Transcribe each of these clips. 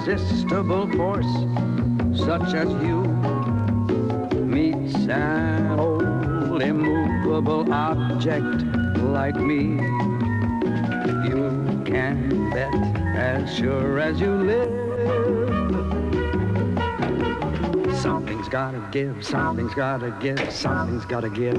irresistible force such as you meets an old immovable object like me. You can bet as sure as you live, something's gotta give, something's gotta give, something's gotta give.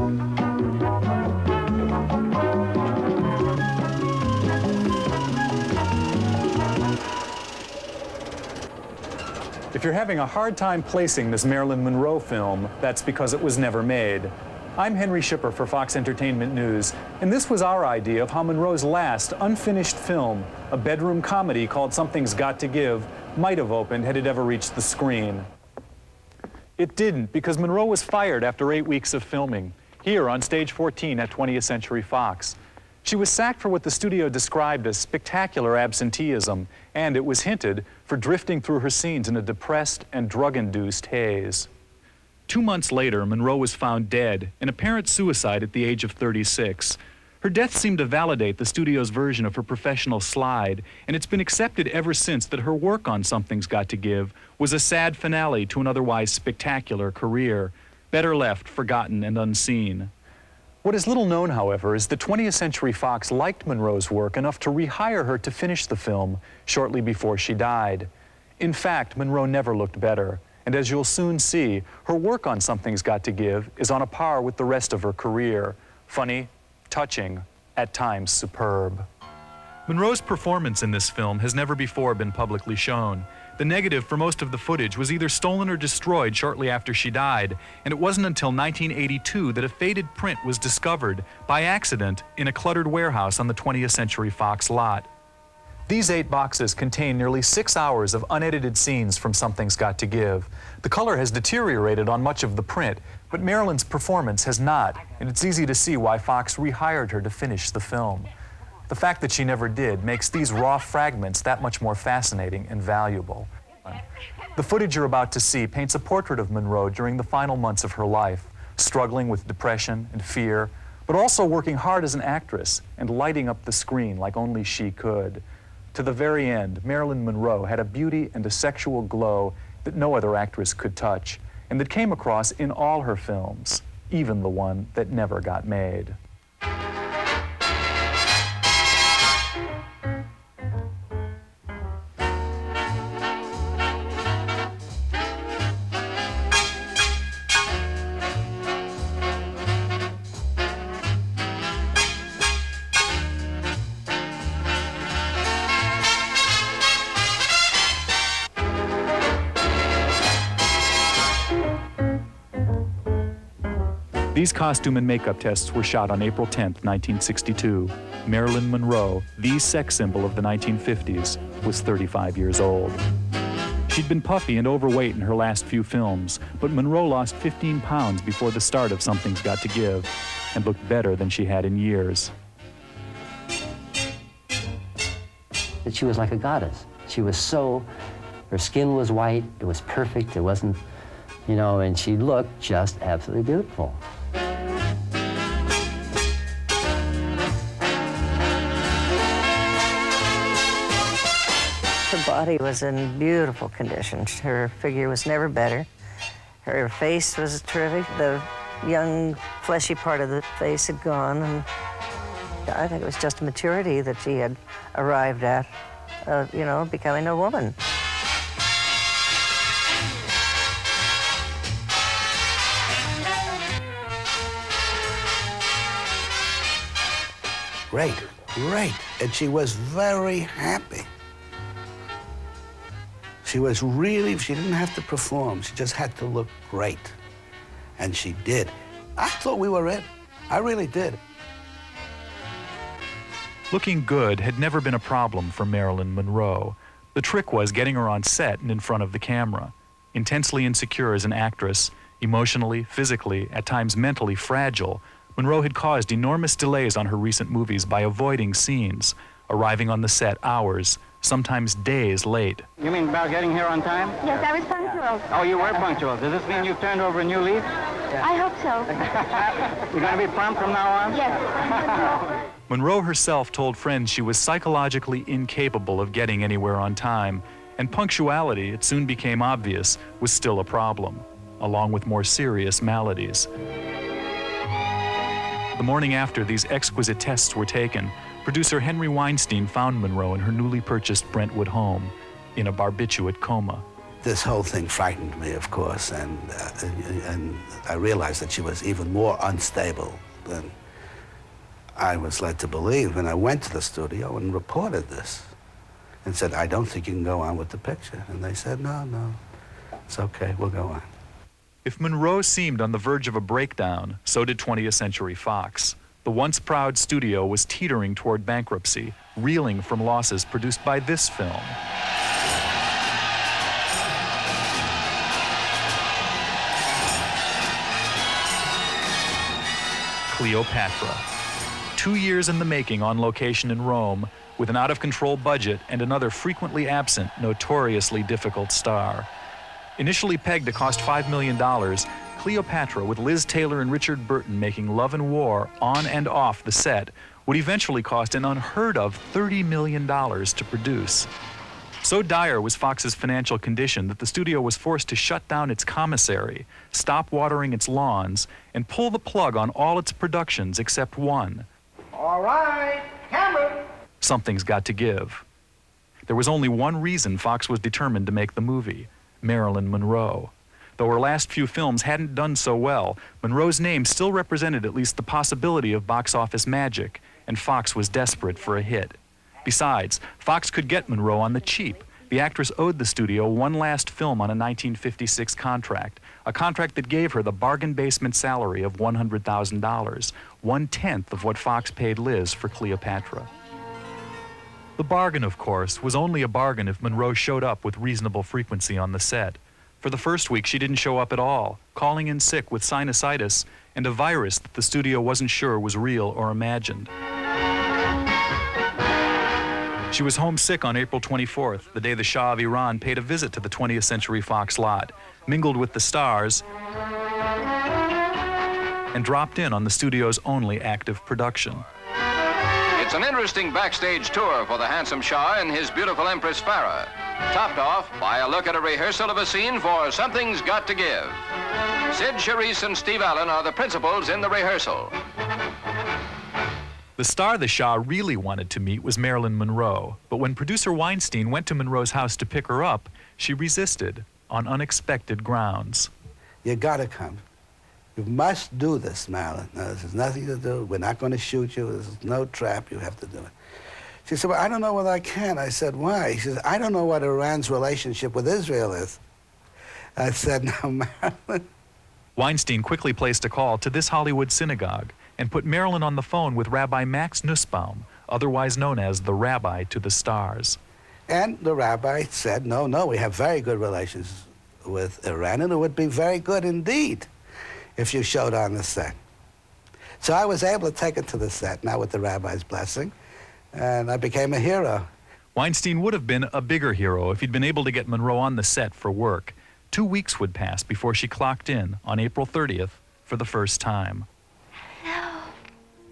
If you're having a hard time placing this Marilyn Monroe film, that's because it was never made. I'm Henry Shipper for Fox Entertainment News, and this was our idea of how Monroe's last unfinished film, a bedroom comedy called Something's Got to Give, might have opened had it ever reached the screen. It didn't, because Monroe was fired after 8 weeks of filming, here on stage 14 at 20th Century Fox. She was sacked for what the studio described as spectacular absenteeism, and it was hinted for drifting through her scenes in a depressed and drug-induced haze. 2 months later, Monroe was found dead, an apparent suicide at the age of 36. Her death seemed to validate the studio's version of her professional slide, and it's been accepted ever since that her work on Something's Got to Give was a sad finale to an otherwise spectacular career, better left forgotten and unseen. What is little known, however, is that 20th Century Fox liked Monroe's work enough to rehire her to finish the film shortly before she died. In fact, Monroe never looked better, and as you'll soon see, her work on Something's Got to Give is on a par with the rest of her career. Funny, touching, at times superb. Monroe's performance in this film has never before been publicly shown. The negative for most of the footage was either stolen or destroyed shortly after she died, and it wasn't until 1982 that a faded print was discovered by accident in a cluttered warehouse on the 20th Century Fox lot. These 8 boxes contain nearly 6 hours of unedited scenes from Something's Got to Give. The color has deteriorated on much of the print, but Marilyn's performance has not, and it's easy to see why Fox rehired her to finish the film. The fact that she never did makes these raw fragments that much more fascinating and valuable. The footage you're about to see paints a portrait of Monroe during the final months of her life, struggling with depression and fear, but also working hard as an actress and lighting up the screen like only she could. To the very end, Marilyn Monroe had a beauty and a sexual glow that no other actress could touch, and that came across in all her films, even the one that never got made. These costume and makeup tests were shot on April 10, 1962. Marilyn Monroe, the sex symbol of the 1950s, was 35 years old. She'd been puffy and overweight in her last few films, but Monroe lost 15 pounds before the start of Something's Got to Give, and looked better than she had in years. That she was like a goddess. She was so, her skin was white, it was perfect, it wasn't, you know, and she looked just absolutely beautiful. Her body was in beautiful condition. Her figure was never better. Her face was terrific. The young, fleshy part of the face had gone, and I think it was just a maturity that she had arrived at, you know, becoming a woman. Great, great. And she was very happy. She was really, she didn't have to perform. She just had to look great. And she did. I thought we were it. I really did. Looking good had never been a problem for Marilyn Monroe. The trick was getting her on set and in front of the camera. Intensely insecure as an actress, emotionally, physically, at times mentally fragile, Monroe had caused enormous delays on her recent movies by avoiding scenes, arriving on the set hours, sometimes days late. You mean about getting here on time? Yes, I was punctual. Oh, you were punctual. Does this mean you've turned over a new leaf? I hope so. You're going to be prompt from now on? Yes. Monroe herself told friends she was psychologically incapable of getting anywhere on time, And punctuality, it soon became obvious, was still a problem, along with more serious maladies. The morning after these exquisite tests were taken, producer Henry Weinstein found Monroe in her newly purchased Brentwood home in a barbiturate coma. This whole thing frightened me, of course, and I realized that she was even more unstable than I was led to believe. And I went to the studio and reported this and said, I don't think you can go on with the picture. And they said, no, it's okay, we'll go on. If Monroe seemed on the verge of a breakdown, so did 20th Century Fox. The once proud studio was teetering toward bankruptcy, reeling from losses produced by this film. Cleopatra. 2 years in the making on location in Rome, with an out-of-control budget and another frequently absent, notoriously difficult star. Initially pegged to cost $5 million, Cleopatra, with Liz Taylor and Richard Burton making love and war on and off the set, would eventually cost an unheard-of $30 million to produce. So dire was Fox's financial condition that the studio was forced to shut down its commissary, stop watering its lawns, and pull the plug on all its productions except one. All right, camera. Something's got to give. There was only one reason Fox was determined to make the movie: Marilyn Monroe. Though her last few films hadn't done so well, Monroe's name still represented at least the possibility of box office magic, and Fox was desperate for a hit. Besides, Fox could get Monroe on the cheap. The actress owed the studio one last film on a 1956 contract, a contract that gave her the bargain basement salary of $100,000, 1/10 of what Fox paid Liz for Cleopatra. The bargain, of course, was only a bargain if Monroe showed up with reasonable frequency on the set. For the first week, she didn't show up at all, calling in sick with sinusitis and a virus that the studio wasn't sure was real or imagined. She was homesick on April 24th, the day the Shah of Iran paid a visit to the 20th Century Fox lot, mingled with the stars, and dropped in on the studio's only active production. It's an interesting backstage tour for the handsome Shah and his beautiful Empress Farah, topped off by a look at a rehearsal of a scene for Something's Got to Give. Sid Charisse and Steve Allen are the principals in the rehearsal. The star the Shah really wanted to meet was Marilyn Monroe, but when producer Weinstein went to Monroe's house to pick her up, she resisted on unexpected grounds. You gotta come. You must do this, Marilyn. No, this has nothing to do. We're not going to shoot you. This is no trap. You have to do it. She said, well, I don't know whether I can. I said, why? She said, I don't know what Iran's relationship with Israel is. I said, no, Marilyn. Weinstein quickly placed a call to this Hollywood synagogue and put Marilyn on the phone with Rabbi Max Nussbaum, otherwise known as the Rabbi to the Stars. And the rabbi said, no, we have very good relations with Iran, and it would be very good indeed if you showed on the set. So I was able to take it to the set, now with the rabbi's blessing, and I became a hero. Weinstein would have been a bigger hero if he'd been able to get Monroe on the set for work. 2 weeks would pass before she clocked in on April 30th for the first time.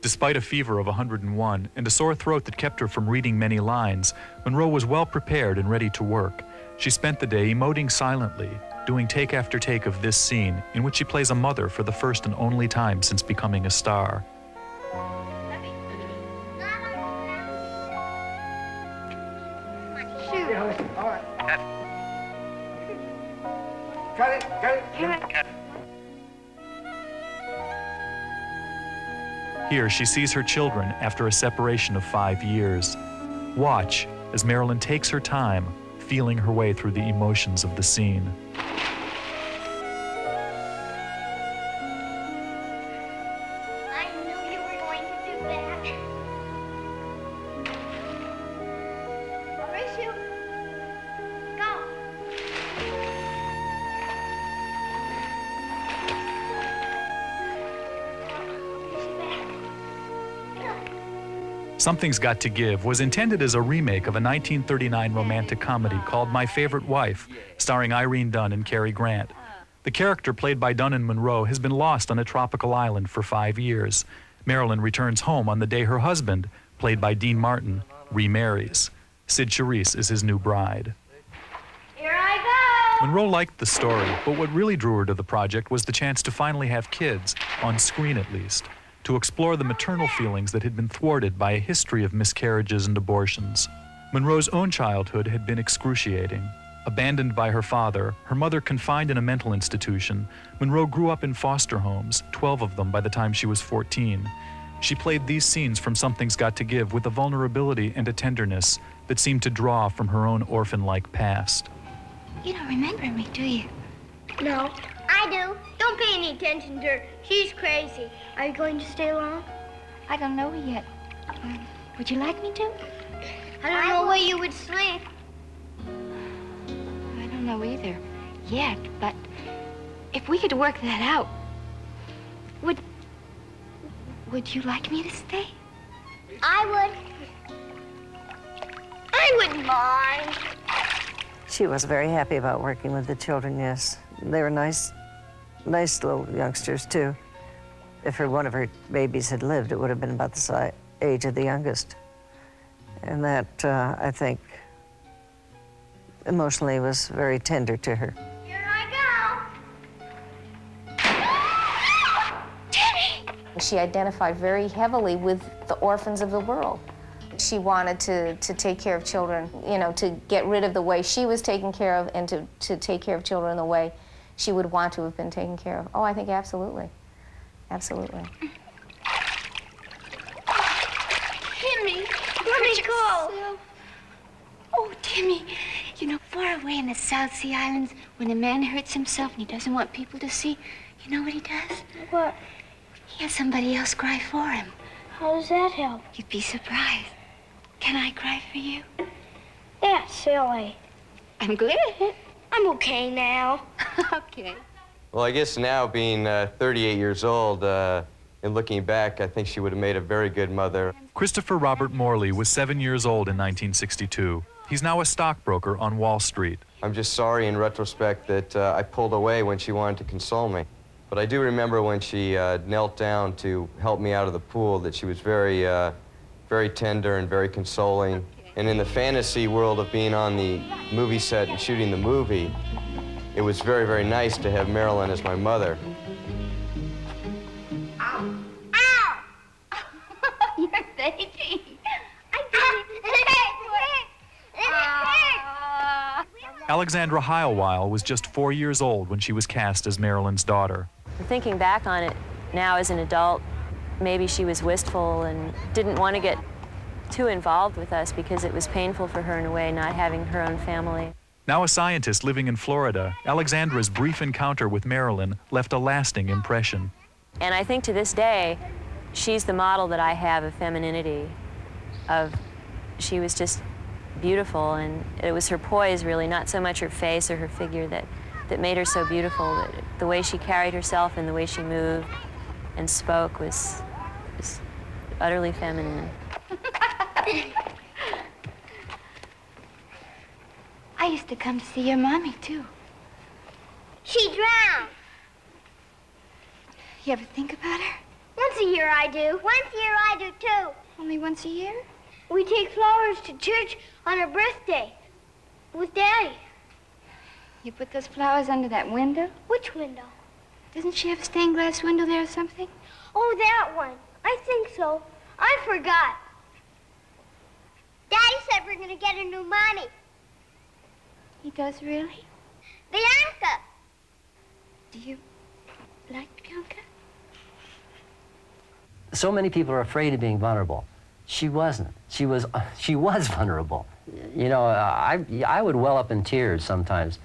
Despite a fever of 101 and a sore throat that kept her from reading many lines, Monroe was well prepared and ready to work. She spent the day emoting silently, doing take after take of this scene, in which she plays a mother for the first and only time since becoming a star. All right. Cut it. Here she sees her children after a separation of 5 years. Watch as Marilyn takes her time, feeling her way through the emotions of the scene. I knew you were going to do that. Horatio, go. Something's Got to Give was intended as a remake of a 1939 romantic comedy called My Favorite Wife, starring Irene Dunne and Cary Grant. The character played by Dunne and Monroe has been lost on a tropical island for 5 years. Marilyn returns home on the day her husband, played by Dean Martin, remarries. Sid Charisse is his new bride. Monroe liked the story, but what really drew her to the project was the chance to finally have kids, on screen at least, to explore the maternal feelings that had been thwarted by a history of miscarriages and abortions. Monroe's own childhood had been excruciating. Abandoned by her father, her mother confined in a mental institution, Monroe grew up in foster homes, 12 of them by the time she was 14. She played these scenes from Something's Got to Give with a vulnerability and a tenderness that seemed to draw from her own orphan-like past. You don't remember me, do you? No. I do. Don't pay any attention to her. She's crazy. Are you going to stay long? I don't know yet. Would you like me to? I don't know where you would sleep. I don't know either yet, but if we could work that out, would you like me to stay? I wouldn't mind. She was very happy about working with the children, yes. They were nice little youngsters, too. If one of her babies had lived, it would have been about the age of the youngest. And that, I think, emotionally was very tender to her. Here I go. Timmy! She identified very heavily with the orphans of the world. She wanted to take care of children, you know, to get rid of the way she was taken care of and to take care of children the way she would want to have been taken care of. Oh, I think absolutely. Absolutely. Timmy, let me go. Oh, Timmy, you know, far away in the South Sea Islands, when a man hurts himself and he doesn't want people to see, you know what he does? What? He has somebody else cry for him. How does that help? You'd be surprised. Can I cry for you? That's silly. I'm good at it. I'm okay now. Okay. Well, I guess now, being 38 years old, and looking back, I think she would have made a very good mother. Christopher Robert Morley was 7 years old in 1962. He's now a stockbroker on Wall Street. I'm just sorry in retrospect that I pulled away when she wanted to console me. But I do remember when she knelt down to help me out of the pool that she was very, very tender and very consoling. And in the fantasy world of being on the movie set and shooting the movie, it was very, very nice to have Marilyn as my mother. Ow! Ow! You're baby. Alexandra Heilweil was just 4 years old when she was cast as Marilyn's daughter. Thinking back on it now as an adult, maybe she was wistful and didn't want to get too involved with us because it was painful for her in a way, not having her own family. Now a scientist living in Florida, Alexandra's brief encounter with Marilyn left a lasting impression. And I think to this day, she's the model that I have of femininity, she was just beautiful, and it was her poise, really, not so much her face or her figure that made her so beautiful. The way she carried herself and the way she moved and spoke was utterly feminine. I used to come to see your mommy, too. She drowned. You ever think about her? Once a year I do. Once a year I do, too. Only once a year? We take flowers to church on her birthday with Daddy. You put those flowers under that window? Which window? Doesn't she have a stained glass window there or something? Oh, that one. I think so. I forgot. Daddy said we're going to get a new mommy. He does, really? Bianca. Do you like Bianca? So many people are afraid of being vulnerable. She wasn't. She was vulnerable. You know, I would well up in tears sometimes.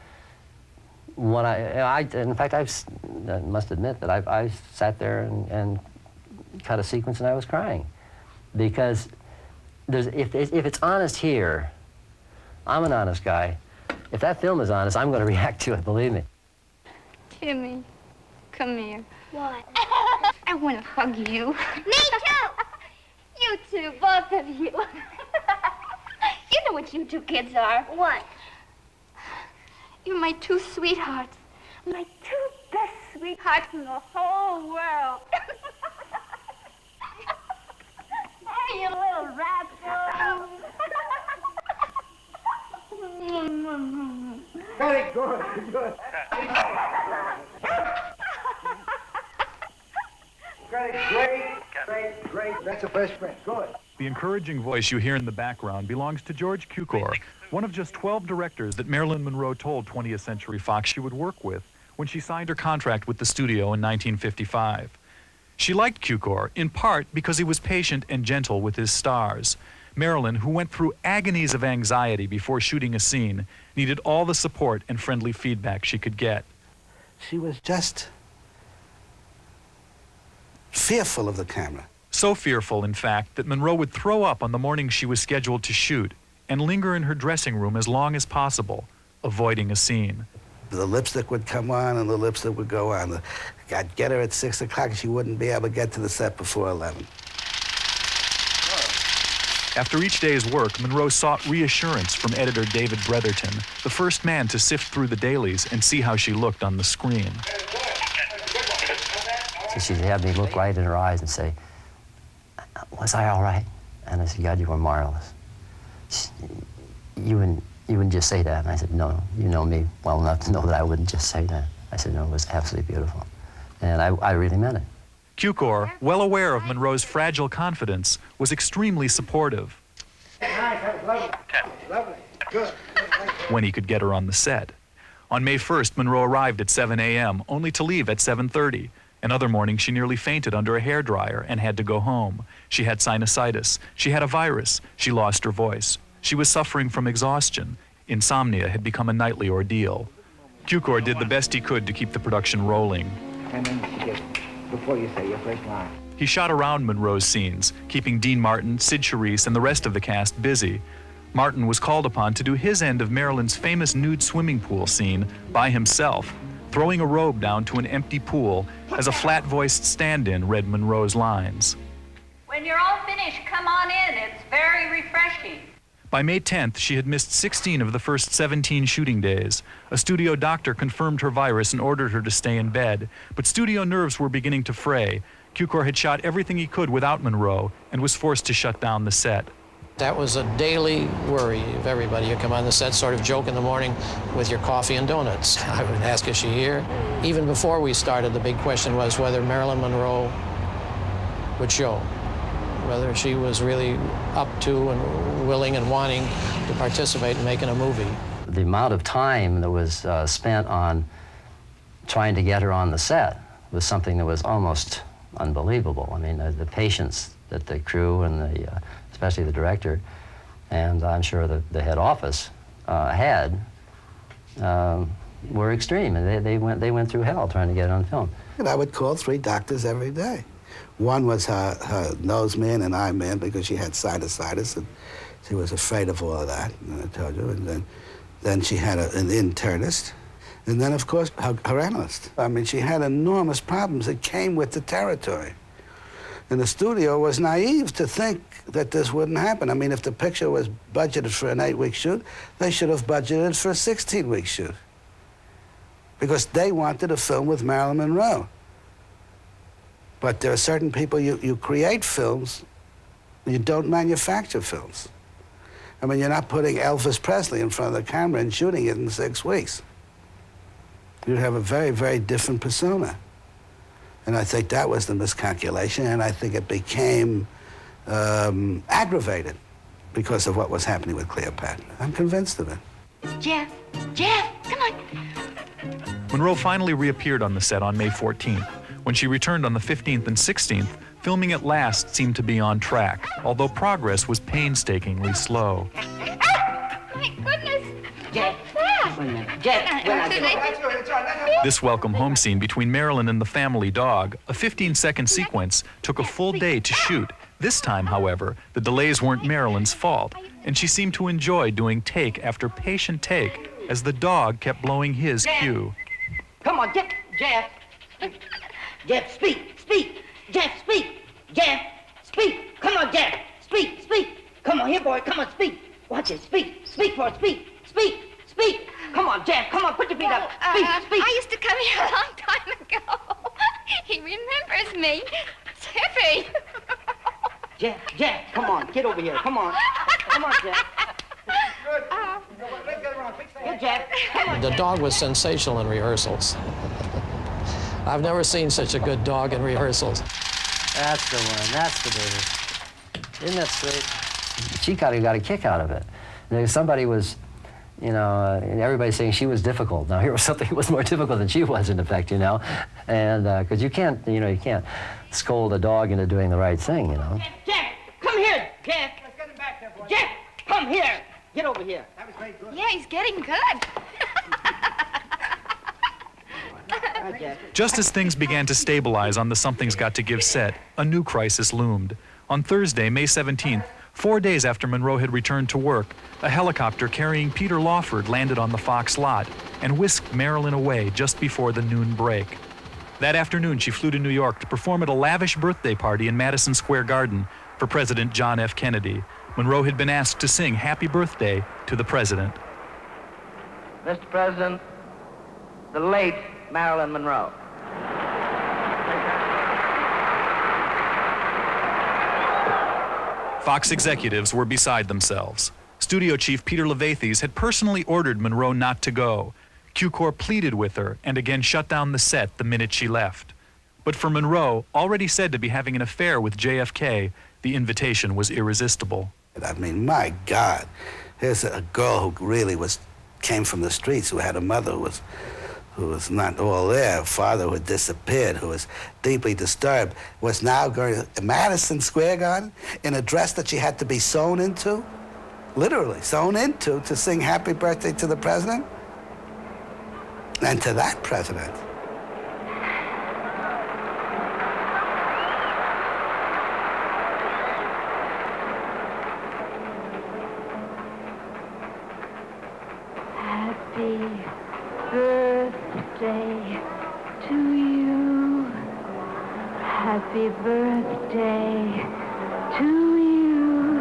When in fact, I must admit that I sat there and cut a sequence and I was crying. Because if it's honest here, I'm an honest guy. If that film is honest, I'm going to react to it, believe me. Timmy, come here. What? I want to hug you. Me too. You two, both of you. You know what you two kids are. What? You're my two sweethearts. My two best sweethearts in the whole world. Oh, you little rascal. Cut it, Good, good. Great. That's the best friend. Good. The encouraging voice you hear in the background belongs to George Cukor, one of just 12 directors that Marilyn Monroe told 20th Century Fox she would work with when she signed her contract with the studio in 1955. She liked Cukor, in part because he was patient and gentle with his stars. Marilyn, who went through agonies of anxiety before shooting a scene, needed all the support and friendly feedback she could get. She was just fearful of the camera. So fearful, in fact, that Monroe would throw up on the morning she was scheduled to shoot and linger in her dressing room as long as possible, avoiding a scene. The lipstick would come on and the lipstick would go on. I'd get her at 6 o'clock and she wouldn't be able to get to the set before 11. After each day's work, Monroe sought reassurance from editor David Bretherton, the first man to sift through the dailies and see how she looked on the screen. So she'd have me look right in her eyes and say, "Was I all right?" And I said, "God, you were marvelous." You wouldn't just say that. And I said, "No, you know me well enough to know that I wouldn't just say that." I said, "No, it was absolutely beautiful." And I really meant it. Cukor, well aware of Monroe's fragile confidence, was extremely supportive. Nice, that was lovely. Lovely. Good. When he could get her on the set. On May 1st, Monroe arrived at 7 a.m., only to leave at 7:30. Another morning, she nearly fainted under a hairdryer and had to go home. She had sinusitis. She had a virus. She lost her voice. She was suffering from exhaustion. Insomnia had become a nightly ordeal. Cukor did the best he could to keep the production rolling. And then you get, before you say your first line. He shot around Monroe's scenes, keeping Dean Martin, Sid Charisse, and the rest of the cast busy. Martin was called upon to do his end of Marilyn's famous nude swimming pool scene by himself, throwing a robe down to an empty pool as a flat-voiced stand-in read Monroe's lines. "When you're all finished, come on in. It's very refreshing." By May 10th, she had missed 16 of the first 17 shooting days. A studio doctor confirmed her virus and ordered her to stay in bed, but studio nerves were beginning to fray. Cukor had shot everything he could without Monroe and was forced to shut down the set. That was a daily worry of everybody. You come on the set, sort of joke in the morning with your coffee and donuts. I would ask, "Is she here?" Even before we started, the big question was whether Marilyn Monroe would show, whether she was really up to and willing and wanting to participate in making a movie. The amount of time that was spent on trying to get her on the set was something that was almost unbelievable. I mean, the patience that the crew and especially the director, and I'm sure the head office had, were extreme, and they went through hell trying to get it on film. And I would call 3 doctors every day. One was her nose man and eye man because she had sinusitis, and she was afraid of all of that, and I told you. And then she had an internist, and then, of course, her analyst. I mean, she had enormous problems that came with the territory. And the studio was naive to think that this wouldn't happen. I mean, if the picture was budgeted for an 8-week shoot, they should have budgeted for a 16-week shoot. Because they wanted a film with Marilyn Monroe. But there are certain people, you create films, you don't manufacture films. I mean, you're not putting Elvis Presley in front of the camera and shooting it in 6 weeks. You have a very, very different persona. And I think that was the miscalculation, and I think it became aggravated because of what was happening with Cleopatra. I'm convinced of it. Jeff, come on. Monroe finally reappeared on the set on May 14th. When she returned on the 15th and 16th, filming at last seemed to be on track, although progress was painstakingly slow. My goodness. Jeff. This welcome home scene between Marilyn and the family dog, a 15-second sequence, took a full day to shoot. This time, however, the delays weren't Marilyn's fault, and she seemed to enjoy doing take after patient take as the dog kept blowing his cue. Come on, Jeff. Jeff, speak. Jeff, speak. Jeff, speak. Come on, Jeff. Speak. Come on, here, boy. Come on, speak. Watch it. Speak. Speak. Come on, Jeff. Come on, put your feet up. Speak. I used to come here a long time ago. He remembers me. Tippy. Jeff, come on. Get over here. Come on, Jeff. Good. Let's get around. Fix that. Jeff. Come on. The dog was sensational in rehearsals. I've never seen such a good dog in rehearsals. That's the one. That's the baby. Isn't that sweet? She got a kick out of it. And somebody was, you know, everybody's saying she was difficult. Now here was something that was more difficult than she was, in effect, you know, and because you can't scold a dog into doing the right thing, you know. Jeff, come here, Jeff. Let's get him back there, boy. Jeff, come here. Get over here. That was very good. Yeah, he's getting good. Right, Jeff. Just as things began to stabilize on the Something's Got to Give set, a new crisis loomed. On Thursday, May 17th, 4 days after Monroe had returned to work, a helicopter carrying Peter Lawford landed on the Fox lot and whisked Marilyn away just before the noon break. That afternoon, she flew to New York to perform at a lavish birthday party in Madison Square Garden for President John F. Kennedy. Monroe had been asked to sing Happy Birthday to the President. Mr. President, the late Marilyn Monroe. Fox executives were beside themselves. Studio chief Peter Levathes had personally ordered Monroe not to go. Cukor pleaded with her and again shut down the set the minute she left. But for Monroe, already said to be having an affair with JFK, the invitation was irresistible. I mean, my God, here's a girl who really came from the streets, who had a mother who was not all there, a father who had disappeared, who was deeply disturbed, was now going to Madison Square Garden in a dress that she had to be sewn into, literally sewn into, to sing Happy Birthday to the President, and to that president. Happy birthday to you. Happy birthday to you.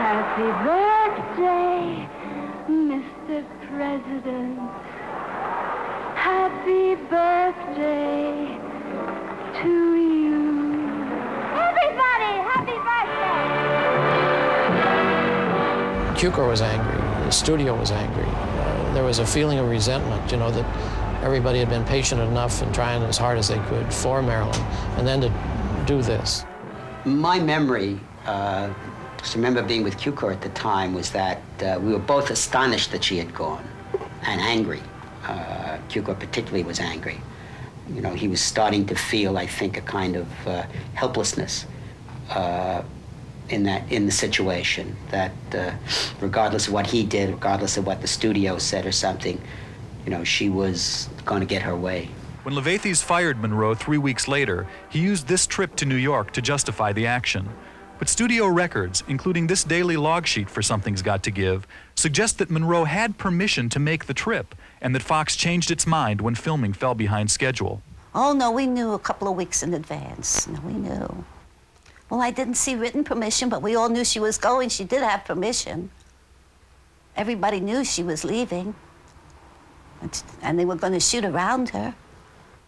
Happy birthday, Mr. President. Happy birthday to you. Everybody, happy birthday! Cukor was angry. The studio was angry. There was a feeling of resentment, you know, that everybody had been patient enough and trying as hard as they could for Marilyn, and then to do this. My memory, because I remember being with Cukor at the time, was that we were both astonished that she had gone and angry. Cukor particularly was angry. You know, he was starting to feel, I think, a kind of helplessness in the situation, that regardless of what he did, regardless of what the studio said or something, you know, she was going to get her way. When Levathes fired Monroe 3 weeks later, he used this trip to New York to justify the action. But studio records, including this daily log sheet for Something's Got to Give, suggest that Monroe had permission to make the trip and that Fox changed its mind when filming fell behind schedule. Oh, no, we knew a couple of weeks in advance. No, we knew. Well, I didn't see written permission, but we all knew she was going. She did have permission. Everybody knew she was leaving. And they were going to shoot around her.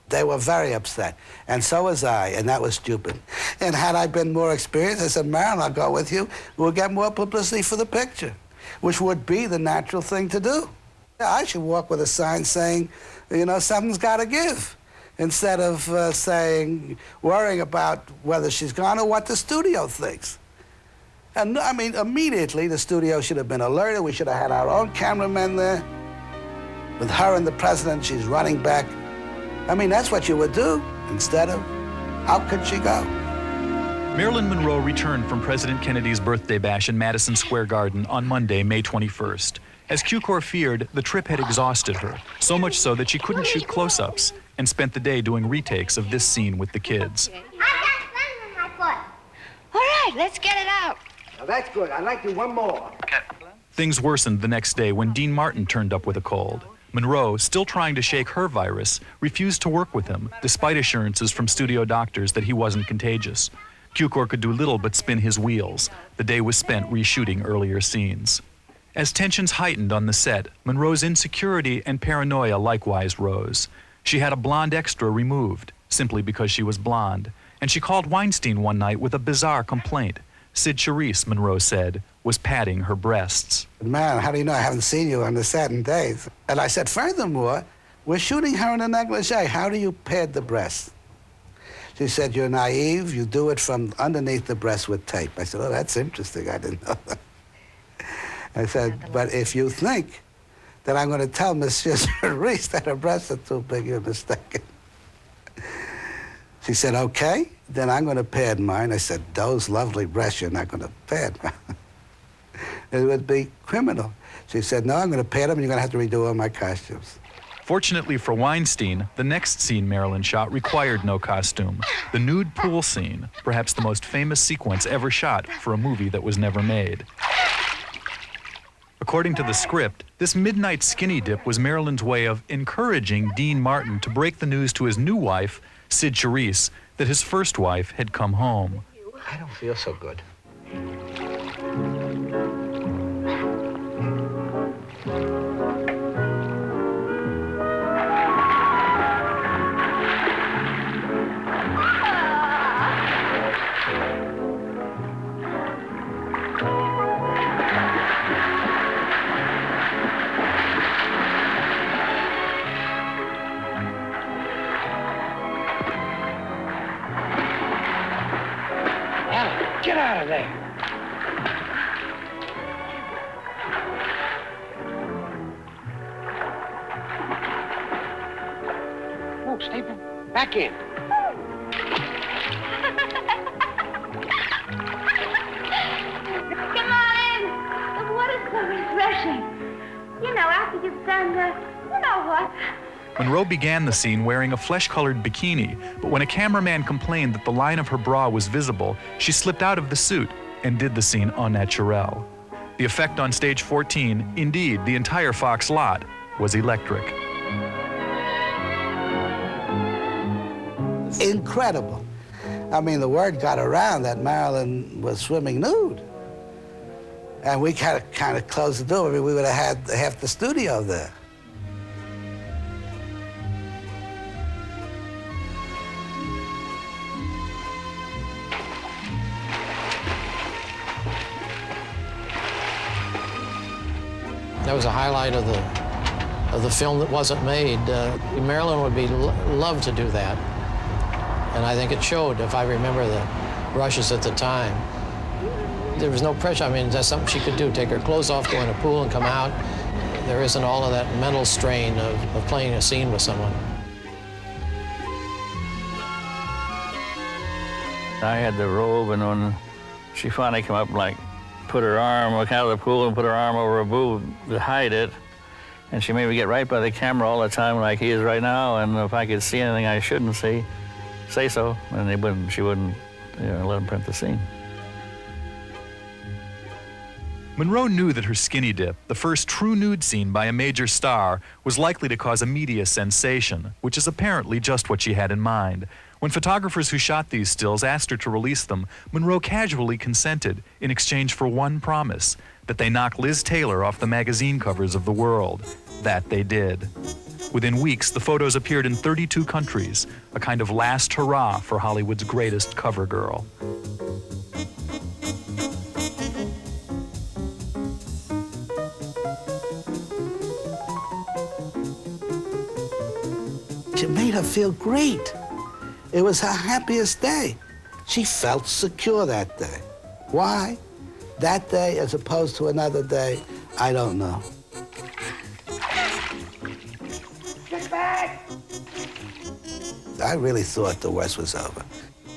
They were very upset, and so was I, and that was stupid. And had I been more experienced, I said, Marilyn, I'll go with you. We'll get more publicity for the picture, which would be the natural thing to do. I should walk with a sign saying, you know, something's got to give, instead of worrying about whether she's gone or what the studio thinks. And I mean, immediately the studio should have been alerted. We should have had our own cameramen there. With her and the president, she's running back. I mean, that's what you would do, instead of, how could she go? Marilyn Monroe returned from President Kennedy's birthday bash in Madison Square Garden on Monday, May 21st. As Cukor feared, the trip had exhausted her, so much so that she couldn't shoot close-ups, and spent the day doing retakes of this scene with the kids. I got sand on my foot. All right, let's get it out. Now, that's good. I'd like to do one more. Things worsened the next day when Dean Martin turned up with a cold. Monroe, still trying to shake her virus, refused to work with him, despite assurances from studio doctors that he wasn't contagious. Cukor could do little but spin his wheels. The day was spent reshooting earlier scenes. As tensions heightened on the set, Monroe's insecurity and paranoia likewise rose. She had a blonde extra removed, simply because she was blonde, and she called Weinstein one night with a bizarre complaint. Sid Charisse, Monroe said, was patting her breasts. Man, how do you know I haven't seen you on the set in days? And I said, furthermore, we're shooting her in a negligee. How do you pad the breast? She said, you're naive. You do it from underneath the breast with tape. I said, oh, that's interesting. I didn't know that. I said, but if you think that I'm going to tell Monsieur Charisse that her breasts are too big, you're mistaken. She said, okay, then I'm going to pad mine. I said, those lovely breasts you're not going to pad. It would be criminal. She said, no, I'm going to pad them, and you're going to have to redo all my costumes. Fortunately for Weinstein, the next scene Marilyn shot required no costume. The nude pool scene, perhaps the most famous sequence ever shot for a movie that was never made. According to the script, this midnight skinny dip was Marilyn's way of encouraging Dean Martin to break the news to his new wife, Sid Charisse, that his first wife had come home. I don't feel so good. Get out of there. Oh, Stephen, back in. Come on in. The water's so refreshing. You know, after you've done you know what. Monroe began the scene wearing a flesh-colored bikini, but when a cameraman complained that the line of her bra was visible, she slipped out of the suit and did the scene au naturel. The effect on stage 14, indeed the entire Fox lot, was electric. Incredible. I mean, the word got around that Marilyn was swimming nude. And we kind of closed the door. I mean, we would have had half the studio there. That was a highlight of the film that wasn't made. Marilyn would be love to do that, and I think it showed. If I remember the rushes at the time, there was no pressure. I mean, that's something she could do: take her clothes off, go in a pool, and come out. There isn't all of that mental strain of playing a scene with someone. I had the robe, and when she finally came up, like, put her arm out of the pool and put her arm over her boob to hide it. And she made me get right by the camera all the time like he is right now, and if I could see anything I shouldn't see, say so, and she wouldn't let him print the scene. Monroe knew that her skinny dip, the first true nude scene by a major star, was likely to cause a media sensation, which is apparently just what she had in mind. When photographers who shot these stills asked her to release them, Monroe casually consented in exchange for one promise, that they knock Liz Taylor off the magazine covers of the world. That they did. Within weeks, the photos appeared in 32 countries, a kind of last hurrah for Hollywood's greatest cover girl. It made her feel great. It was her happiest day. She felt secure that day. Why? That day as opposed to another day, I don't know. Get back! I really thought the worst was over.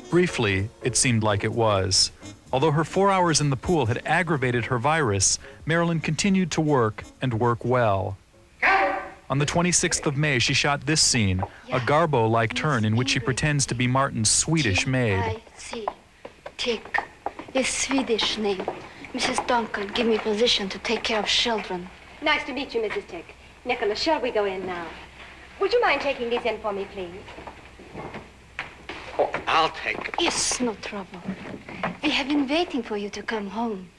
Briefly, it seemed like it was. Although her 4 hours in the pool had aggravated her virus, Marilyn continued to work and work well. On the 26th of May, she shot this scene, a Garbo-like turn in which she pretends to be Martin's Swedish maid. I see. Tick. His Swedish name. Mrs. Duncan, give me position to take care of children. Nice to meet you, Mrs. Tick. Nicholas, shall we go in now? Would you mind taking these in for me, please? Oh, I'll take it. It's no trouble. We have been waiting for you to come home.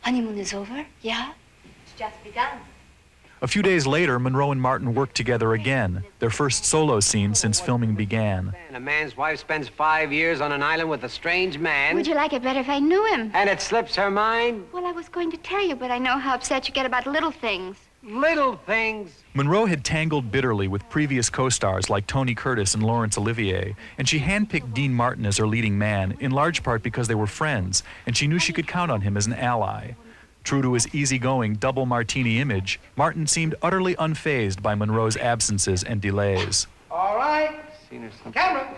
Honeymoon is over, yeah? It's just begun. A few days later, Monroe and Martin worked together again, their first solo scene since filming began. And a man's wife spends 5 years on an island with a strange man. Would you like it better if I knew him? And it slips her mind? Well, I was going to tell you, but I know how upset you get about little things. Little things? Monroe had tangled bitterly with previous co-stars like Tony Curtis and Laurence Olivier, and she handpicked Dean Martin as her leading man, in large part because they were friends, and she knew she could count on him as an ally. True to his easygoing double martini image, Martin seemed utterly unfazed by Monroe's absences and delays. All right. Camera.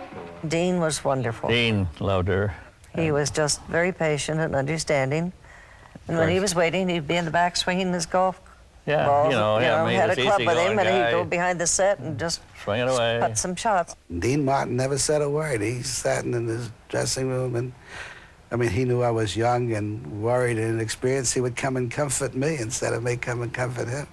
Dean was wonderful. Dean loved her. He was just very patient and understanding. And when he was waiting, he'd be in the back swinging his golf balls. Had a club with him, and he'd go behind the set and just swing it away. Put some shots. Dean Martin never said a word. He sat in his dressing room, and he knew I was young and worried and inexperienced. He would come and comfort me instead of me come and comfort him.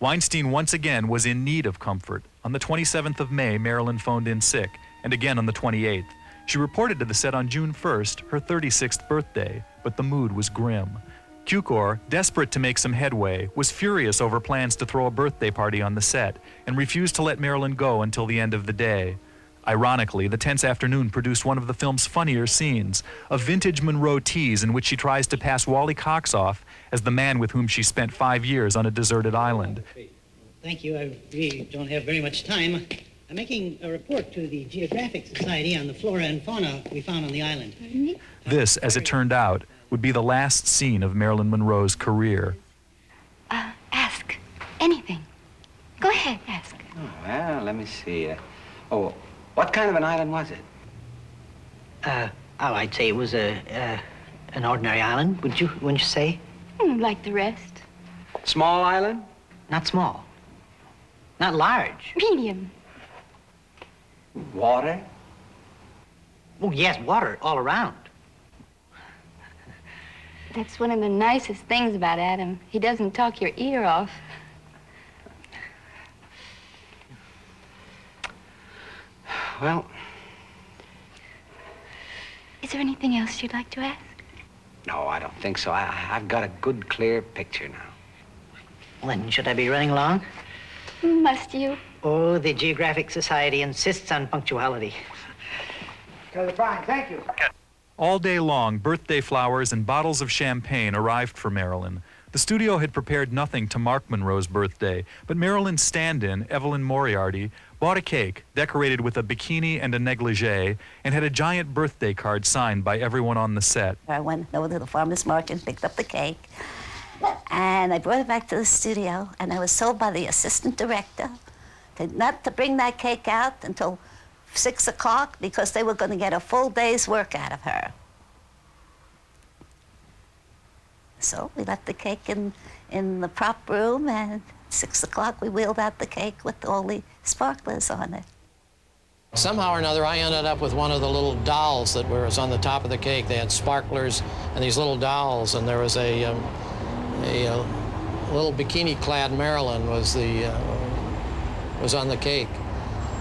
Weinstein once again was in need of comfort. On the 27th of May, Marilyn phoned in sick, and again on the 28th. She reported to the set on June 1st, her 36th birthday, but the mood was grim. Cukor, desperate to make some headway, was furious over plans to throw a birthday party on the set and refused to let Marilyn go until the end of the day. Ironically, the tense afternoon produced one of the film's funnier scenes, a vintage Monroe tease in which she tries to pass Wally Cox off as the man with whom she spent 5 years on a deserted island. Thank you. I really don't have very much time. I'm making a report to the Geographic Society on the flora and fauna we found on the island. This, as it turned out, would be the last scene of Marilyn Monroe's career. Ask anything. Go ahead, ask. Oh, well, let me see. What kind of an island was it? I'd say it was an ordinary island, wouldn't you say? Like the rest. Small island? Not small. Not large. Medium. Water? Oh, yes, water all around. That's one of the nicest things about Adam. He doesn't talk your ear off. Well... Is there anything else you'd like to ask? No, I don't think so. I've got a good, clear picture now. Well, then, should I be running along? Must you? Oh, the Geographic Society insists on punctuality. Fine, thank you. All day long, birthday flowers and bottles of champagne arrived for Marilyn. The studio had prepared nothing to mark Monroe's birthday, but Marilyn's stand-in, Evelyn Moriarty, bought a cake decorated with a bikini and a negligee and had a giant birthday card signed by everyone on the set. I went over to the farmer's market and picked up the cake, and I brought it back to the studio, and I was told by the assistant director not to bring that cake out until 6 o'clock because they were going to get a full day's work out of her. So we left the cake in the prop room, and at 6 o'clock we wheeled out the cake with all the sparklers on it. Somehow or another, I ended up with one of the little dolls that was on the top of the cake. They had sparklers and these little dolls, and there was a little bikini-clad Marilyn was on the cake.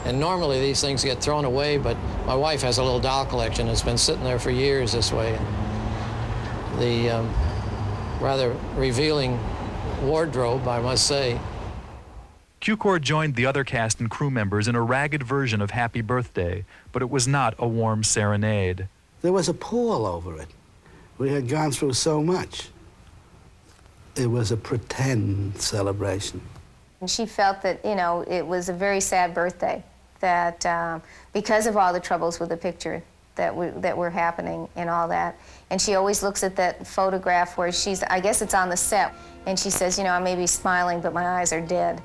And normally these things get thrown away, but my wife has a little doll collection. It's been sitting there for years this way. The rather revealing wardrobe, I must say. Cukor joined the other cast and crew members in a ragged version of Happy Birthday, but it was not a warm serenade. There was a pall over it. We had gone through so much. It was a pretend celebration. And she felt that, it was a very sad birthday, that because of all the troubles with the picture that were happening and all that. And she always looks at that photograph where I guess it's on the set, and she says, I may be smiling, but my eyes are dead,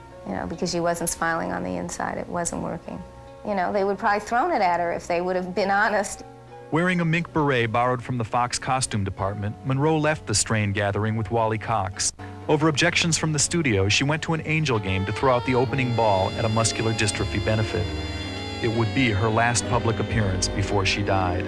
because she wasn't smiling on the inside. It wasn't working. They would probably thrown it at her if they would have been honest. Wearing a mink beret borrowed from the Fox costume department, Monroe left the Strain gathering with Wally Cox. Over objections from the studio, she went to an Angel game to throw out the opening ball at a muscular dystrophy benefit. It would be her last public appearance before she died.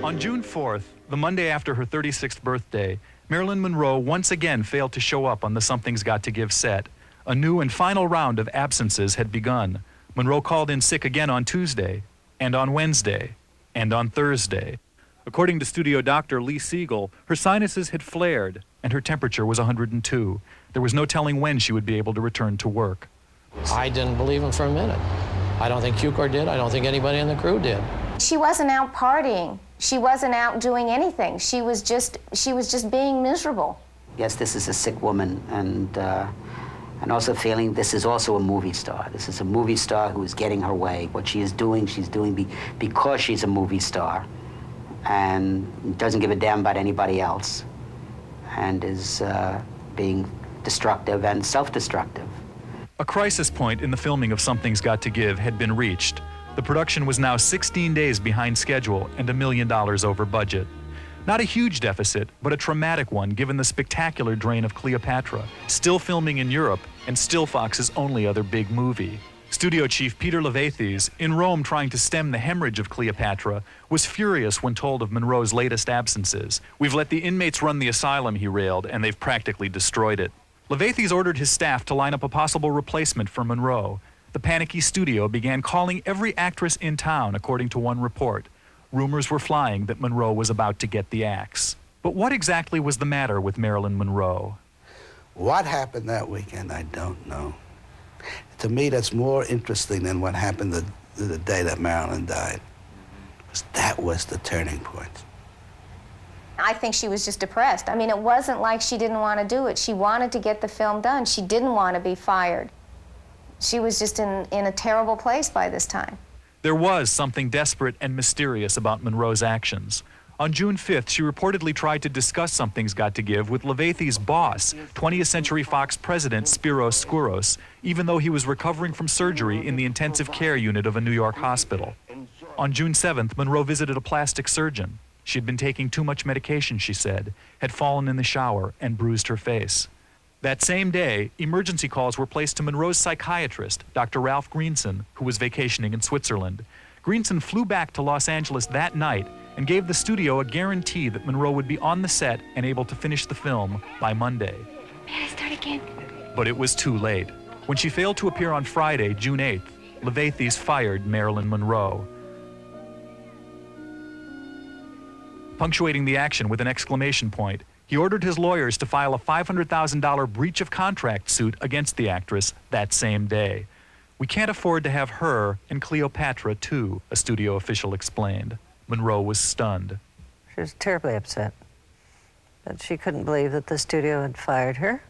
On June 4th, the Monday after her 36th birthday, Marilyn Monroe once again failed to show up on the Something's Got to Give set. A new and final round of absences had begun. Monroe called in sick again on Tuesday, and on Wednesday, and on Thursday. According to studio doctor Lee Siegel, her sinuses had flared, and her temperature was 102. There was no telling when she would be able to return to work. I didn't believe him for a minute. I don't think Cukor did. I don't think anybody in the crew did. She wasn't out partying. She wasn't out doing anything. She was just being miserable. Yes, this is a sick woman, and also feeling this is also a movie star. This is a movie star who is getting her way. What she is doing, she's doing because she's a movie star, and doesn't give a damn about anybody else, and is being destructive and self-destructive. A crisis point in the filming of Something's Got to Give had been reached. The production was now 16 days behind schedule and $1 million over budget. Not a huge deficit, but a traumatic one given the spectacular drain of Cleopatra, still filming in Europe and still Fox's only other big movie. Studio chief Peter Levathes, in Rome trying to stem the hemorrhage of Cleopatra, was furious when told of Monroe's latest absences. "We've let the inmates run the asylum," he railed, "and they've practically destroyed it." Levathes ordered his staff to line up a possible replacement for Monroe. The panicky studio began calling every actress in town, according to one report. Rumors were flying that Monroe was about to get the axe. But what exactly was the matter with Marilyn Monroe? What happened that weekend, I don't know. To me, that's more interesting than what happened the day that Marilyn died. Because that was the turning point. I think she was just depressed. I mean, it wasn't like she didn't want to do it. She wanted to get the film done. She didn't want to be fired. She was just in a terrible place by this time. There was something desperate and mysterious about Monroe's actions. On June 5th, she reportedly tried to discuss Something's Got to Give with Levathes' boss, 20th Century Fox president Spiros Skouros, even though he was recovering from surgery in the intensive care unit of a New York hospital. On June 7th, Monroe visited a plastic surgeon. She had been taking too much medication, she said, had fallen in the shower, and bruised her face. That same day, emergency calls were placed to Monroe's psychiatrist, Dr. Ralph Greenson, who was vacationing in Switzerland. Greenson flew back to Los Angeles that night and gave the studio a guarantee that Monroe would be on the set and able to finish the film by Monday. May I start again? But it was too late. When she failed to appear on Friday, June 8th, Levathes fired Marilyn Monroe. Punctuating the action with an exclamation point, he ordered his lawyers to file a $500,000 breach of contract suit against the actress that same day. "We can't afford to have her and Cleopatra too," a studio official explained. Monroe was stunned. She was terribly upset that she couldn't believe that the studio had fired her.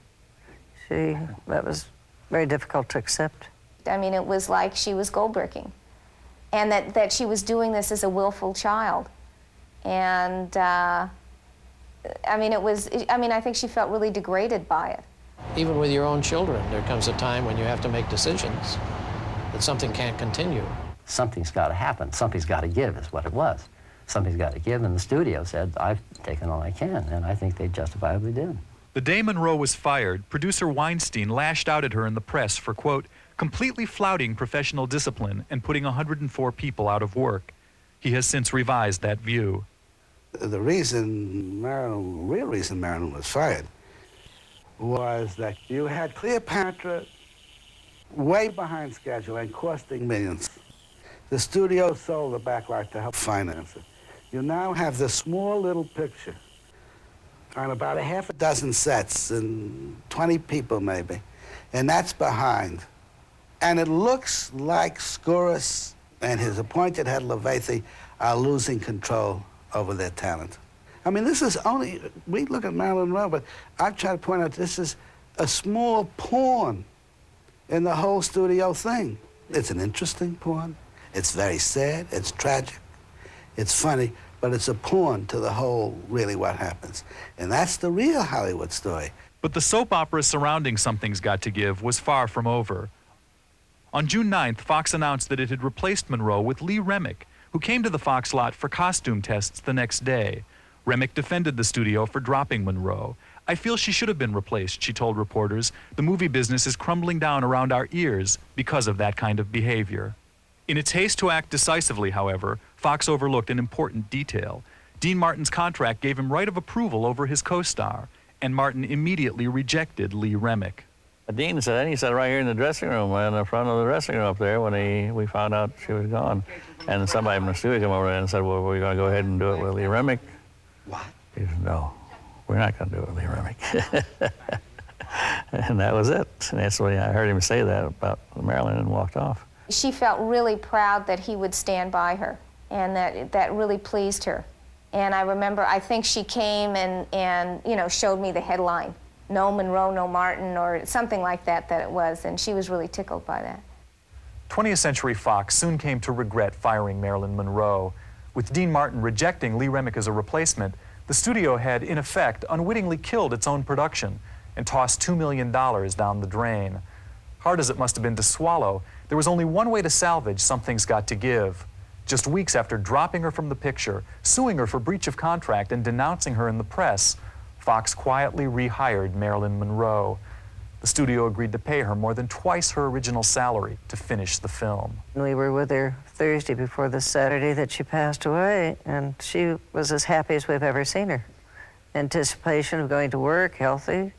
That was very difficult to accept. I mean, it was like she was gold-bricking, and that she was doing this as a willful child. And I think she felt really degraded by it. Even with your own children, there comes a time when you have to make decisions that something can't continue. Something's got to happen. Something's got to give is what it was. Something's got to give, and the studio said, "I've taken all I can," and I think they justifiably did. The day Monroe was fired, producer Weinstein lashed out at her in the press for, quote, "completely flouting professional discipline and putting 104 people out of work." He has since revised that view. The real reason Marilyn was fired was that you had Cleopatra way behind schedule and costing millions. The studio sold the backlot to help finance it. You now have this small little picture on about a half a dozen sets and 20 people maybe, and that's behind. And it looks like Skouros and his appointed head Levathes are losing control over their talent. I mean, this is only, we look at Marilyn Monroe, but I've tried to point out this is a small pawn in the whole studio thing. It's an interesting pawn. It's very sad, it's tragic, it's funny, but it's a pawn to the whole, really, what happens. And that's the real Hollywood story. But the soap opera surrounding Something's Got to Give was far from over. On June 9th, Fox announced that it had replaced Monroe with Lee Remick, who came to the Fox lot for costume tests the next day. Remick defended the studio for dropping Monroe. "I feel she should have been replaced," she told reporters. "The movie business is crumbling down around our ears because of that kind of behavior." In its haste to act decisively, however, Fox overlooked an important detail. Dean Martin's contract gave him right of approval over his co-star, and Martin immediately rejected Lee Remick. Dean said, and he sat right here in the dressing room, in the front of the dressing room up there when we found out she was gone. And somebody from the studio came over and said, "Well, we're going to go ahead and do it with Lee Remick." What? He said, "No, we're not going to do it with Lee Remick." And that was it. And that's why I heard him say that about Marilyn and walked off. She felt really proud that he would stand by her, and that really pleased her. And I remember, I think she came and you know, showed me the headline, "No Monroe, no Martin," or something like that it was, and she was really tickled by that. 20th Century Fox soon came to regret firing Marilyn Monroe. With Dean Martin rejecting Lee Remick as a replacement, the studio had, in effect, unwittingly killed its own production and tossed $2 million down the drain. Hard as it must have been to swallow, there was only one way to salvage Something's Got to Give. Just weeks after dropping her from the picture, suing her for breach of contract, and denouncing her in the press, Fox quietly rehired Marilyn Monroe. The studio agreed to pay her more than twice her original salary to finish the film. We were with her Thursday before the Saturday that she passed away, and she was as happy as we've ever seen her. Anticipation of going to work, healthy,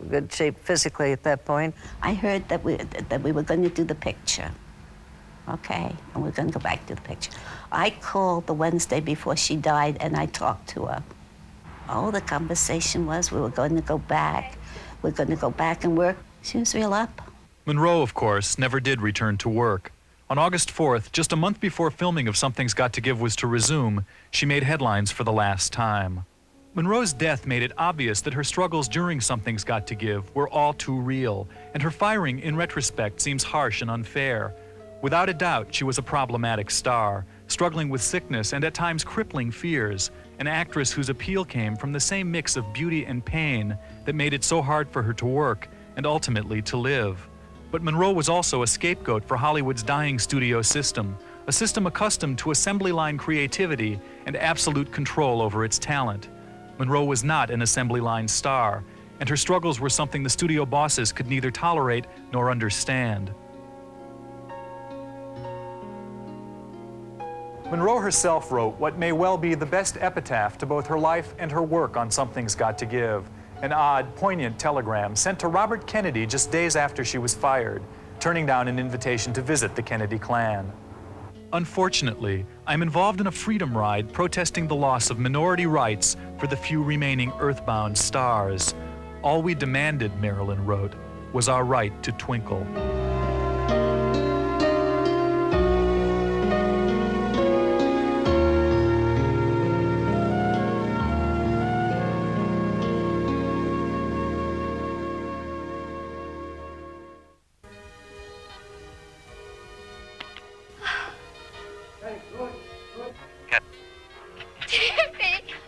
good shape physically at that point. I heard that we were going to do the picture. Okay, and we're going to go back to the picture. I called the Wednesday before she died, and I talked to her. Oh, the conversation was we were going to go back. We're going to go back and work. She was real up. Monroe, of course, never did return to work. On August 4th, just a month before filming of Something's Got to Give was to resume, she made headlines for the last time. Monroe's death made it obvious that her struggles during Something's Got to Give were all too real, and her firing, in retrospect, seems harsh and unfair. Without a doubt, she was a problematic star, struggling with sickness and at times crippling fears, an actress whose appeal came from the same mix of beauty and pain that made it so hard for her to work and ultimately to live. But Monroe was also a scapegoat for Hollywood's dying studio system, a system accustomed to assembly line creativity and absolute control over its talent. Monroe was not an assembly line star, and her struggles were something the studio bosses could neither tolerate nor understand. Monroe herself wrote what may well be the best epitaph to both her life and her work on Something's Got to Give, an odd, poignant telegram sent to Robert Kennedy just days after she was fired, turning down an invitation to visit the Kennedy clan. Unfortunately, I'm involved in a freedom ride protesting the loss of minority rights for the few remaining earthbound stars. All we demanded, Marilyn wrote, was our right to twinkle.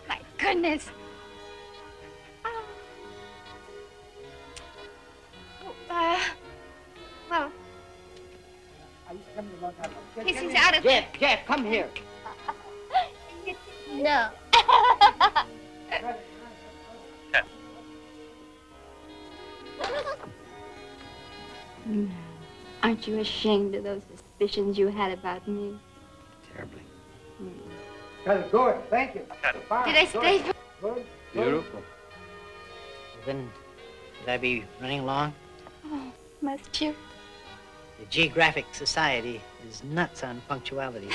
My goodness. Well, he's out of... Jeff, come here. No. No. Aren't you ashamed of those suspicions you had about me? Terribly. That's good, thank you. Did I stay? Good. Beautiful. Then, should I be running along? Oh, must you? The Geographic Society is nuts on punctuality.